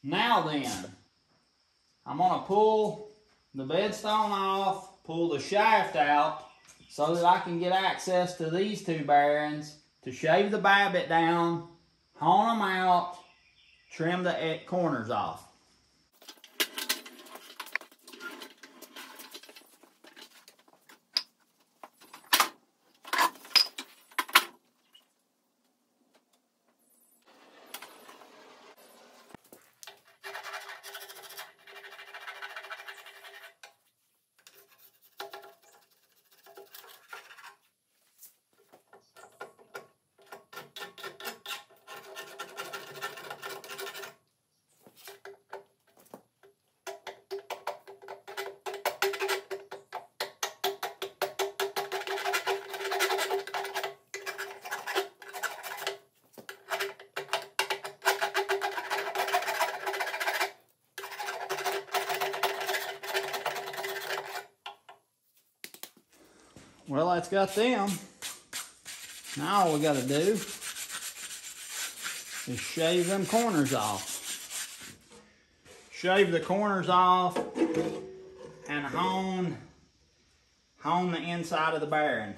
Now then, I'm gonna pull the bedstone off, pull the shaft out, so that I can get access to these two bearings to shave the Babbitt down, hone them out, trim the corners off. Well, that's got them. Now all we got to do is shave them corners off. Shave the corners off and hone the inside of the bearing.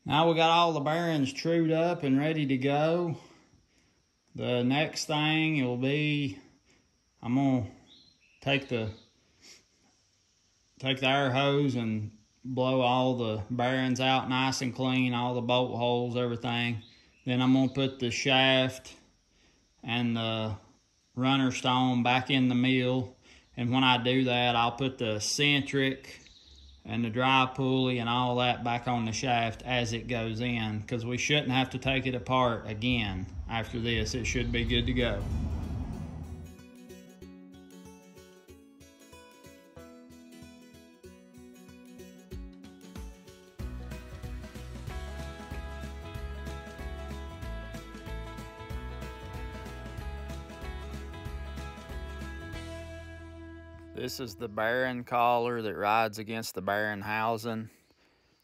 Now we got all the bearings trued up and ready to go. The next thing will be, I'm gonna take the air hose and blow all the bearings out nice and clean, all the bolt holes, everything. Then I'm gonna put the shaft and the runner stone back in the mill. And when I do that, I'll put the centric and the dry pulley and all that back on the shaft as it goes in, because we shouldn't have to take it apart again after this. It should be good to go. This is the bearing collar that rides against the bearing housing.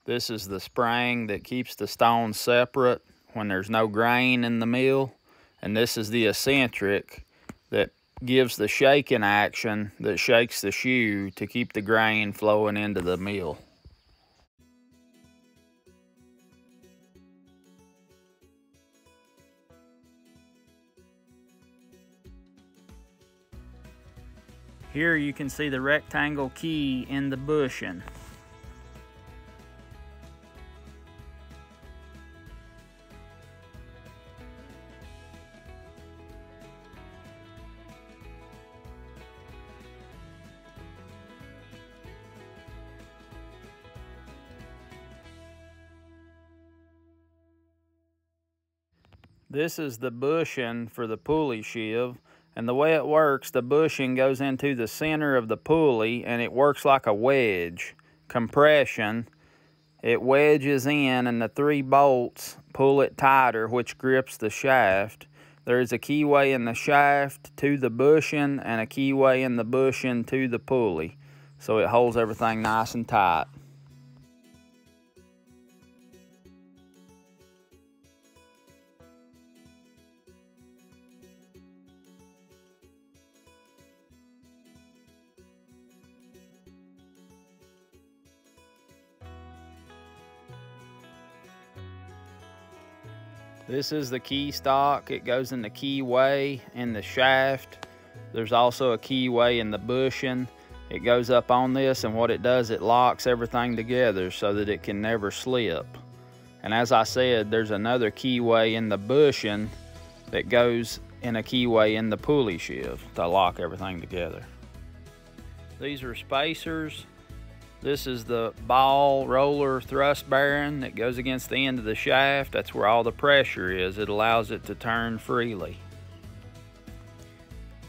This is the spring that keeps the stones separate when there's no grain in the mill. And this is the eccentric that gives the shaking action that shakes the shoe to keep the grain flowing into the mill. Here you can see the rectangle key in the bushing. This is the bushing for the pulley sheave. And the way it works, the bushing goes into the center of the pulley and it works like a wedge. Compression, it wedges in and the 3 bolts pull it tighter, which grips the shaft. There is a keyway in the shaft to the bushing and a keyway in the bushing to the pulley. So it holds everything nice and tight. This is the key stock. It goes in the keyway in the shaft. There's also a keyway in the bushing. It goes up on this, and what it does, it locks everything together so that it can never slip. And as I said, there's another keyway in the bushing that goes in a keyway in the pulley sheave to lock everything together. These are spacers. This is the ball roller thrust bearing that goes against the end of the shaft. That's where all the pressure is. It allows it to turn freely.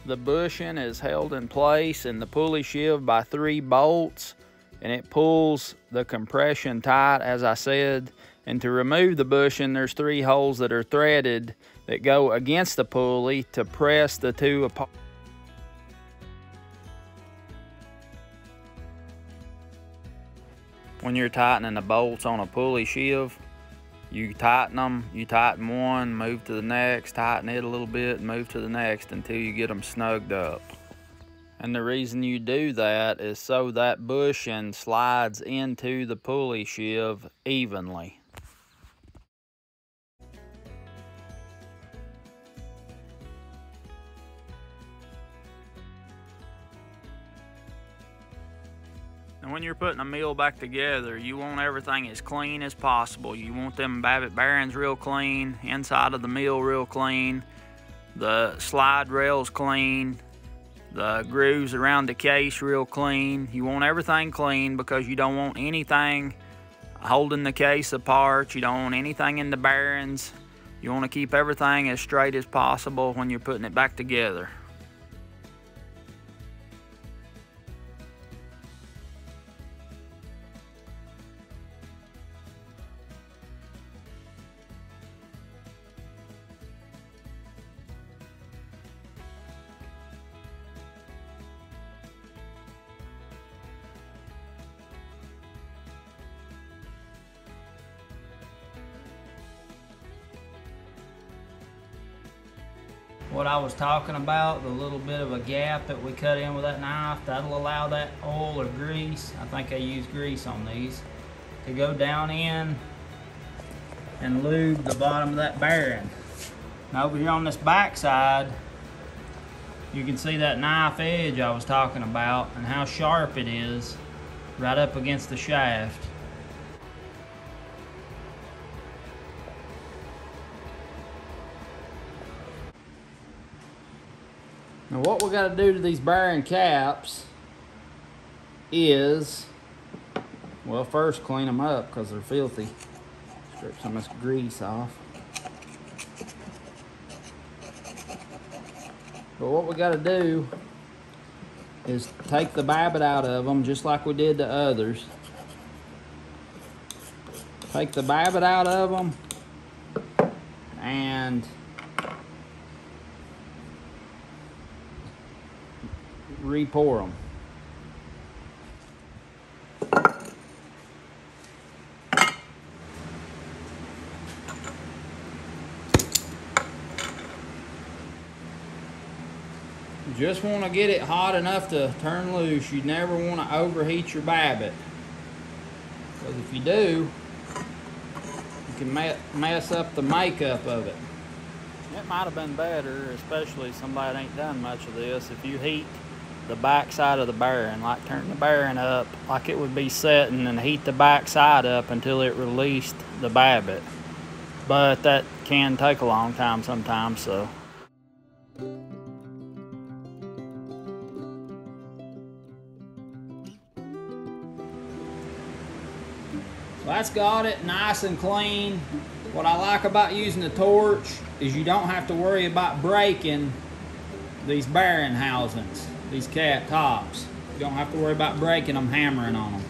The bushing is held in place in the pulley sheave by 3 bolts, and it pulls the compression tight, as I said. And to remove the bushing, there's 3 holes that are threaded that go against the pulley to press the 2 apart. When you're tightening the bolts on a pulley sheave, you tighten them, you tighten one, move to the next, tighten it a little bit, move to the next until you get them snugged up. And the reason you do that is so that bushing slides into the pulley sheave evenly. And when you're putting a mill back together, you want everything as clean as possible. You want them Babbitt bearings real clean, inside of the mill real clean, the slide rails clean, the grooves around the case real clean. You want everything clean because you don't want anything holding the case apart. You don't want anything in the bearings. You want to keep everything as straight as possible when you're putting it back together. What I was talking about, the little bit of a gap that we cut in with that knife, that'll allow that oil or grease, I think I use grease on these, to go down in and lube the bottom of that bearing. Now over here on this back side, you can see that knife edge I was talking about and how sharp it is right up against the shaft. Now what we got to do to these bearing caps is, well, first clean them up because they're filthy. Strip some of this grease off. But what we got to do is take the Babbitt out of them just like we did the others. Take the Babbitt out of them and re-pour them. You just want to get it hot enough to turn loose. You never want to overheat your Babbitt, because if you do, you can mess up the makeup of it. It might have been better, especially somebody that ain't done much of this, if you heat the back side of the bearing, like turn the bearing up like it would be setting and heat the back side up until it released the Babbitt. But that can take a long time sometimes, so. So that's got it nice and clean. What I like about using the torch is you don't have to worry about breaking these bearing housings, these cap tops. You don't have to worry about breaking them, hammering on them.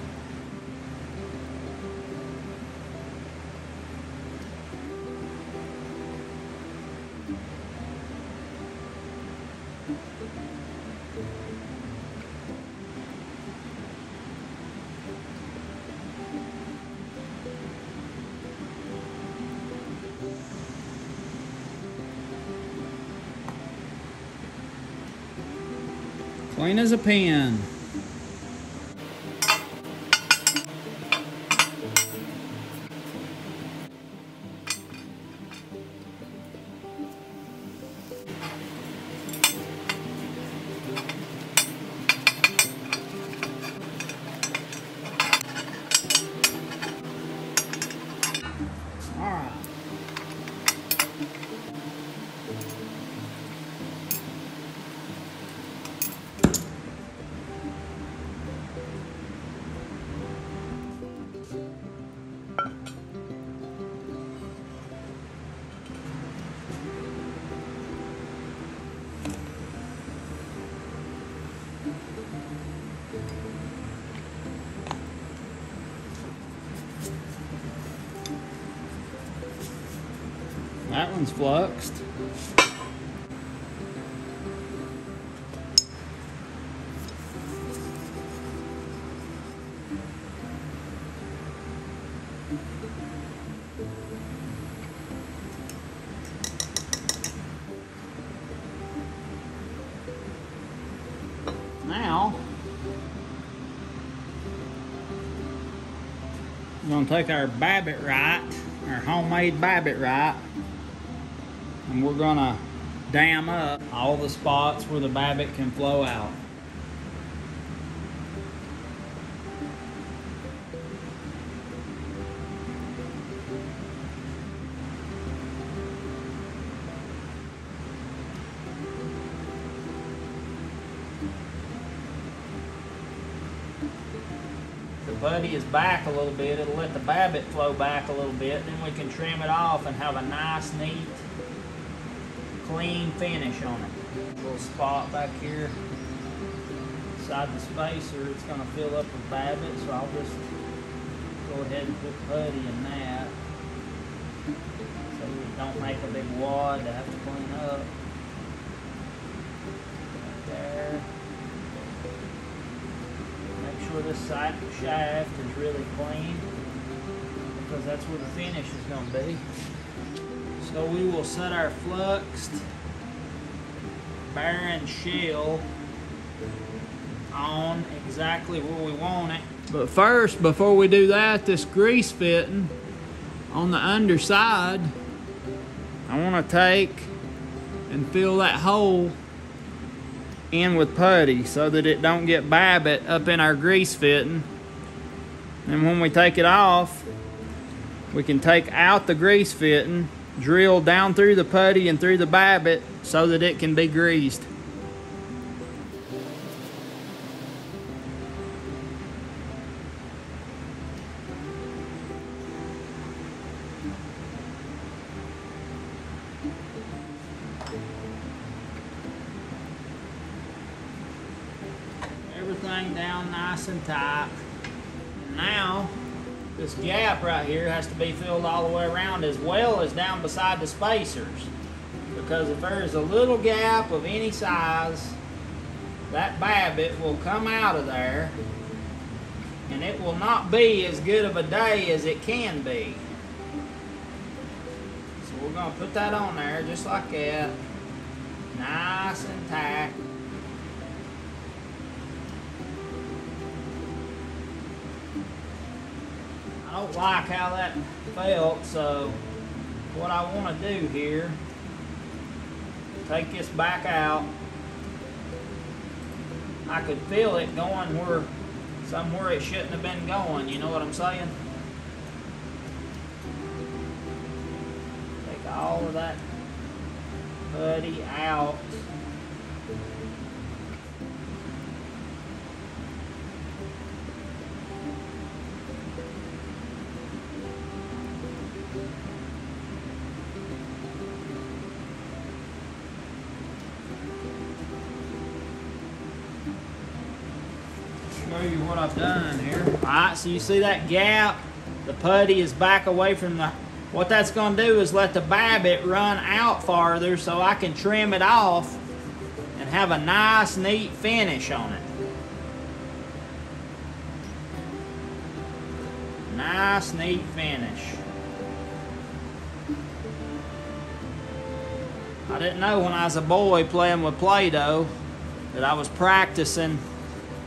Clean as a pin. All right. That one's fluxed. Now, we're going to take our Babbitt right, our homemade Babbitt right, and we're going to dam up all the spots where the Babbitt can flow out. The putty is back a little bit, it'll let the Babbitt flow back a little bit, then we can trim it off and have a nice, neat, clean finish on it. A little spot back here inside the spacer, it's going to fill up with Babbitt, so I'll just go ahead and put putty in that so we don't make a big wad to have to clean up. Right there. Make sure this side shaft is really clean because that's where the finish is going to be. So we will set our fluxed bearing shell on exactly where we want it. But first, before we do that, this grease fitting on the underside, I want to take and fill that hole in with putty so that it don't get Babbitt up in our grease fitting. And when we take it off, we can take out the grease fitting, drill down through the putty and through the Babbitt so that it can be greased. Everything down nice and tight. And now this gap right here has to be filled all the way around as well as down beside the spacers, because if there is a little gap of any size, that Babbitt will come out of there and it will not be as good of a day as it can be. So we're going to put that on there just like that, nice and tight. I don't like how that felt, so what I want to do here, take this back out. I could feel it going where somewhere it shouldn't have been going, you know what I'm saying? Take all of that putty out. Show you what I've done here. Alright, so you see that gap? The putty is back away from the... What that's going to do is let the Babbitt run out farther so I can trim it off and have a nice, neat finish on it. Nice, neat finish. I didn't know when I was a boy playing with Play-Doh that I was practicing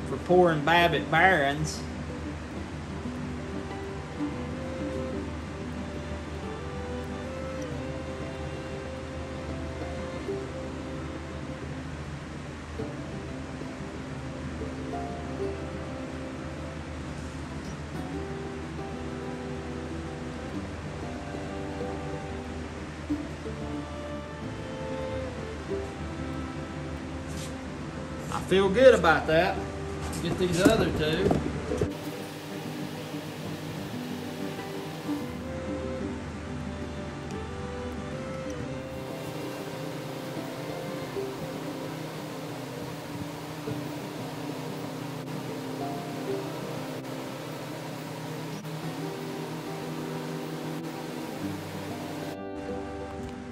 for pouring Babbitt bearings. I feel good about that. Get these other two.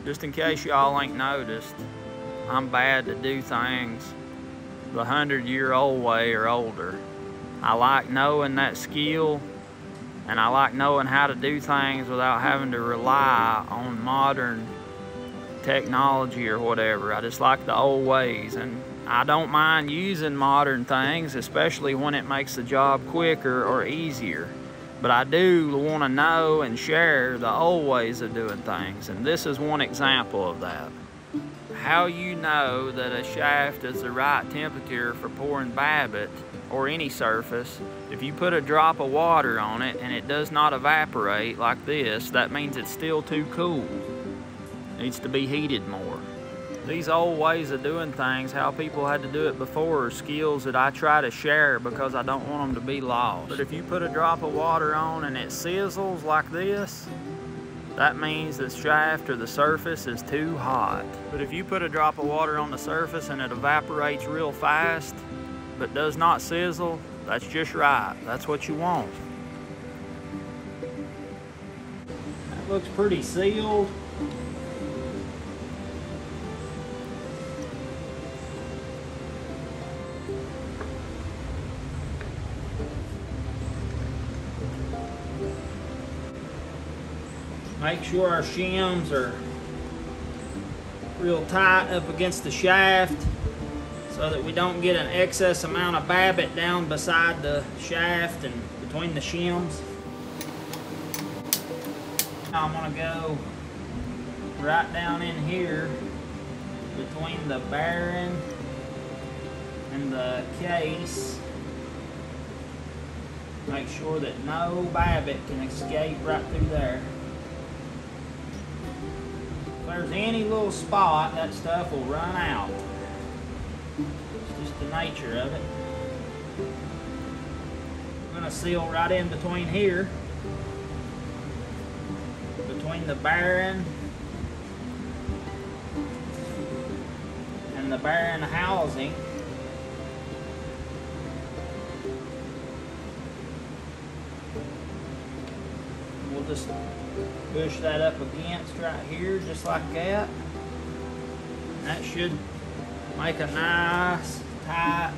Just in case y'all ain't noticed, I'm bad to do things the 100-year-old way or older. I like knowing that skill, and I like knowing how to do things without having to rely on modern technology or whatever. I just like the old ways, and I don't mind using modern things, especially when it makes the job quicker or easier. But I do want to know and share the old ways of doing things, and this is one example of that. How you know that a shaft is the right temperature for pouring Babbitt or any surface, if you put a drop of water on it and it does not evaporate like this, that means it's still too cool. It needs to be heated more. These old ways of doing things, how people had to do it before, are skills that I try to share because I don't want them to be lost. But if you put a drop of water on and it sizzles like this, that means the shaft or the surface is too hot. But if you put a drop of water on the surface and it evaporates real fast, but does not sizzle, that's just right. That's what you want. That looks pretty sealed. Make sure our shims are real tight up against the shaft so that we don't get an excess amount of Babbitt down beside the shaft and between the shims. Now I'm gonna go right down in here between the bearing and the case. Make sure that no Babbitt can escape right through there. If there's any little spot, that stuff will run out. It's just the nature of it. I'm going to seal right in between here, between the bearing and the bearing housing. We'll just push that up against right here, just like that. And that should make a nice, tight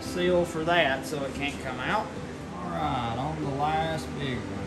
seal for that so it can't come out. All right, on the last big one.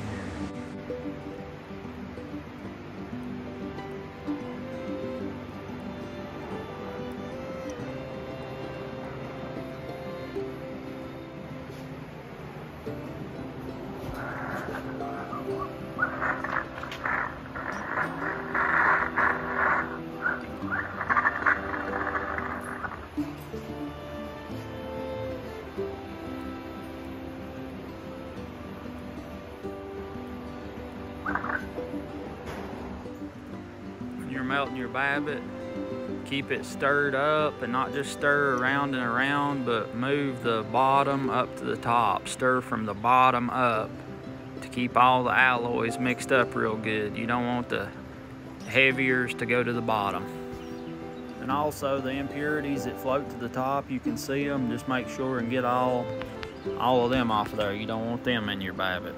When you're melting your Babbitt, keep it stirred up, and not just stir around and around, but move the bottom up to the top. Stir from the bottom up to keep all the alloys mixed up real good. You don't want the heaviers to go to the bottom. And also the impurities that float to the top, you can see them. Just make sure and get all of them off of there. You don't want them in your Babbitt.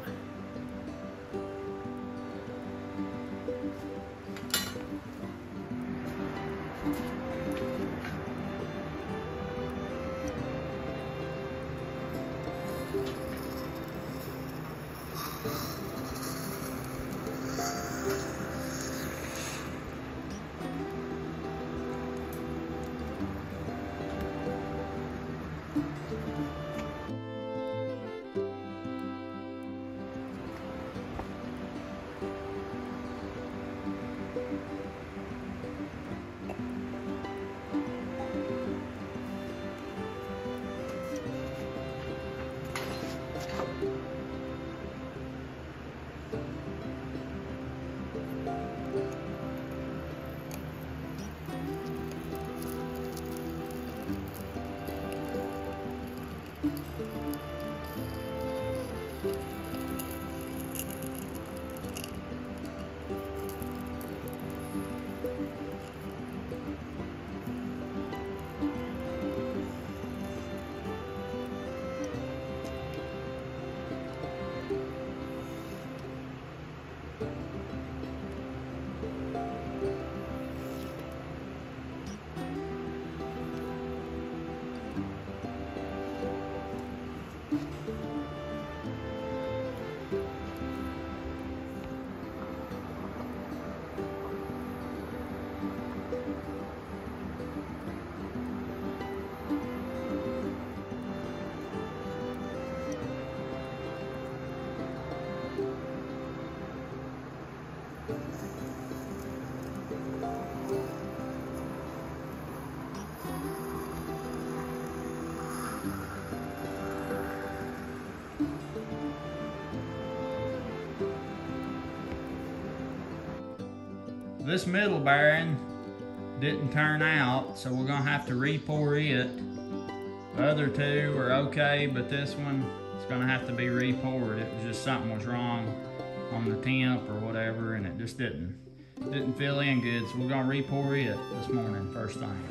This middle bearing didn't turn out, so we're gonna have to re-pour it. The other two are okay, but this one is gonna have to be re-poured. It was just something was wrong on the temp or whatever, and it just didn't fill in good. So we're gonna re-pour it this morning, first thing.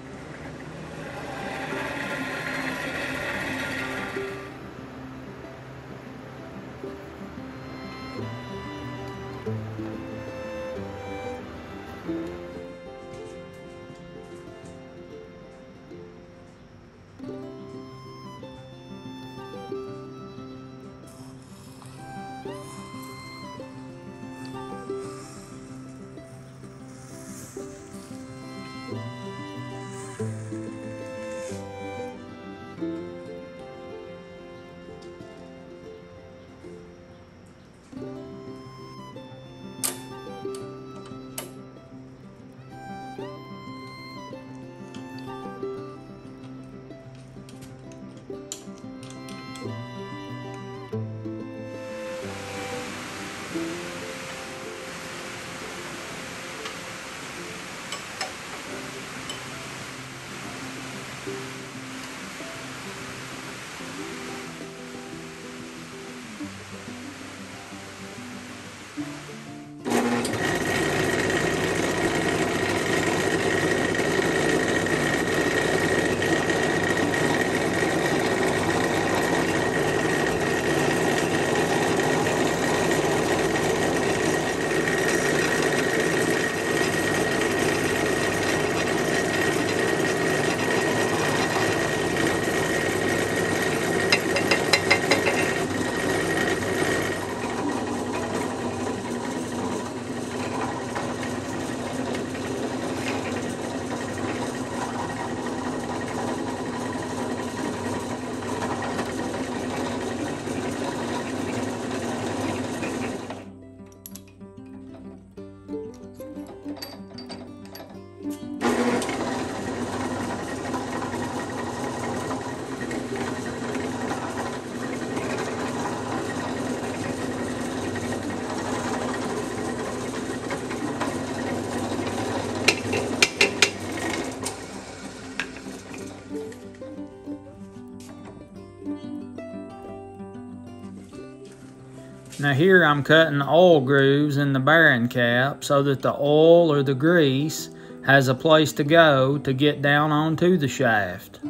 Now here I'm cutting oil grooves in the bearing cap so that the oil or the grease has a place to go to get down onto the shaft.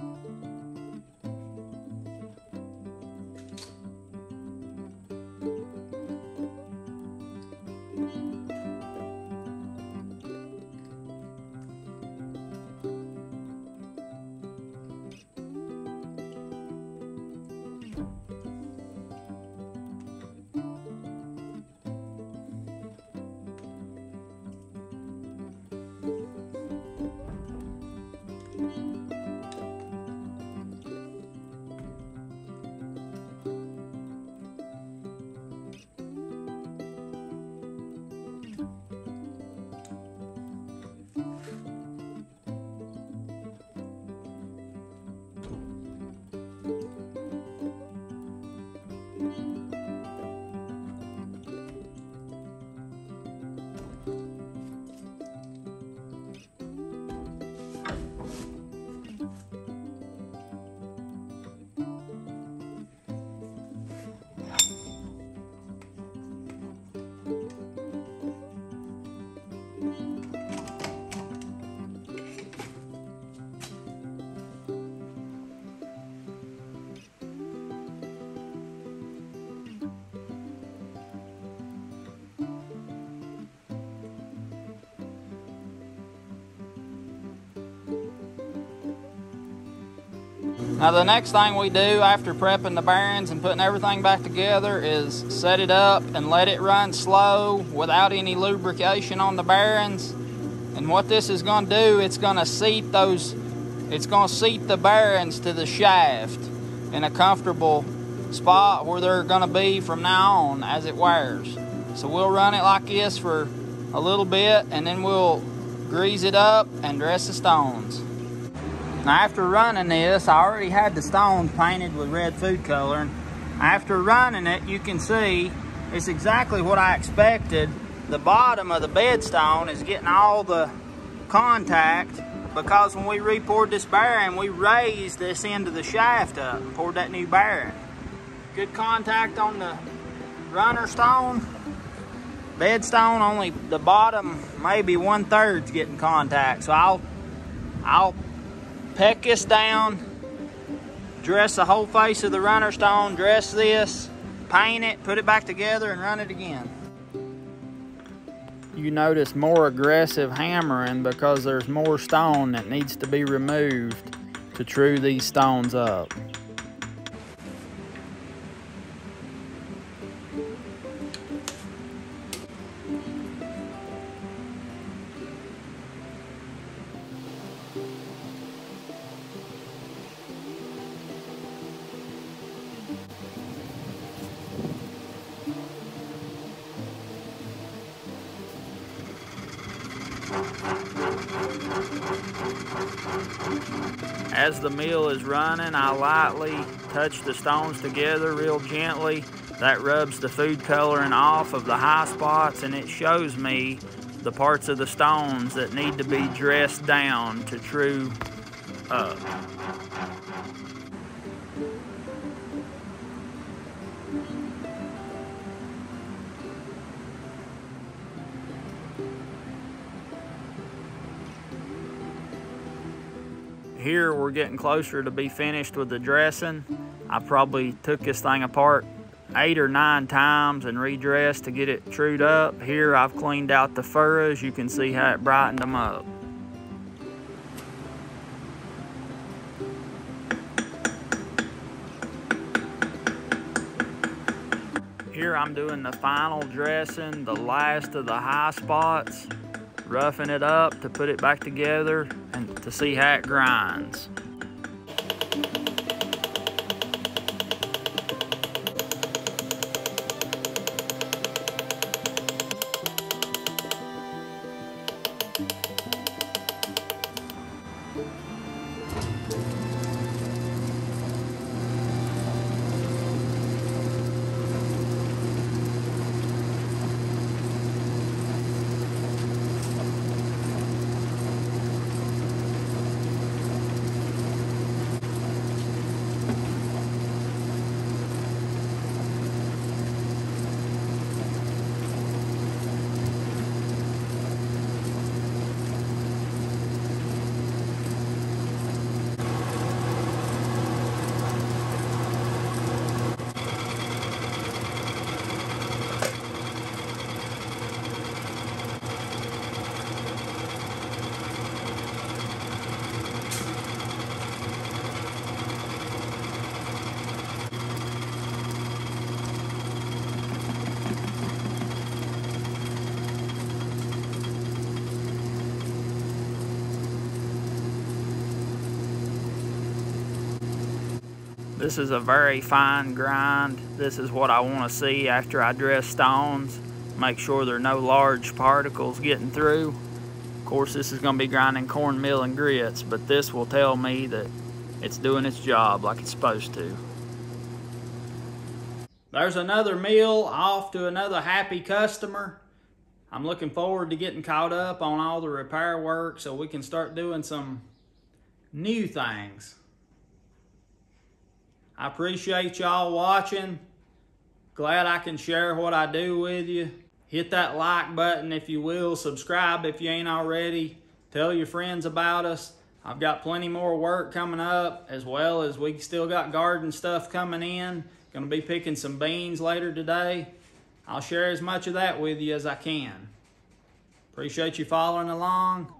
Now the next thing we do after prepping the bearings and putting everything back together is set it up and let it run slow without any lubrication on the bearings And what this is going to do, it's going to seat the bearings to the shaft in a comfortable spot where they're going to be from now on as it wears. So we'll run it like this for a little bit, and then we'll grease it up and dress the stones. Now after running this, I already had the stones painted with red food coloring. After running it, you can see it's exactly what I expected. The bottom of the bedstone is getting all the contact because when we re-poured this bearing, we raised this end of the shaft up and poured that new bearing. Good contact on the runner stone. Bedstone, only the bottom, maybe 1/3 getting contact. So I'll peck this down, dress the whole face of the runner stone, dress this, paint it, put it back together, and run it again. You notice more aggressive hammering because there's more stone that needs to be removed to true these stones up. As the mill is running, I lightly touch the stones together real gently. That rubs the food coloring off of the high spots, and it shows me the parts of the stones that need to be dressed down to true up. Here we're getting closer to be finished with the dressing. I probably took this thing apart 8 or 9 times and redressed to get it trued up. Here I've cleaned out the furrows. You can see how it brightened them up. Here I'm doing the final dressing, the last of the high spots, roughing it up to put it back together and to see how it grinds. This is a very fine grind. This is what I want to see after I dress stones. Make sure there are no large particles getting through. Of course, this is going to be grinding cornmeal and grits, but this will tell me that it's doing its job like it's supposed to. There's another meal off to another happy customer. I'm looking forward to getting caught up on all the repair work so we can start doing some new things. I appreciate y'all watching. Glad I can share what I do with you. Hit that like button if you will. Subscribe if you ain't already. Tell your friends about us. I've got plenty more work coming up, as well as we still got garden stuff coming in. Gonna be picking some beans later today. I'll share as much of that with you as I can. Appreciate you following along.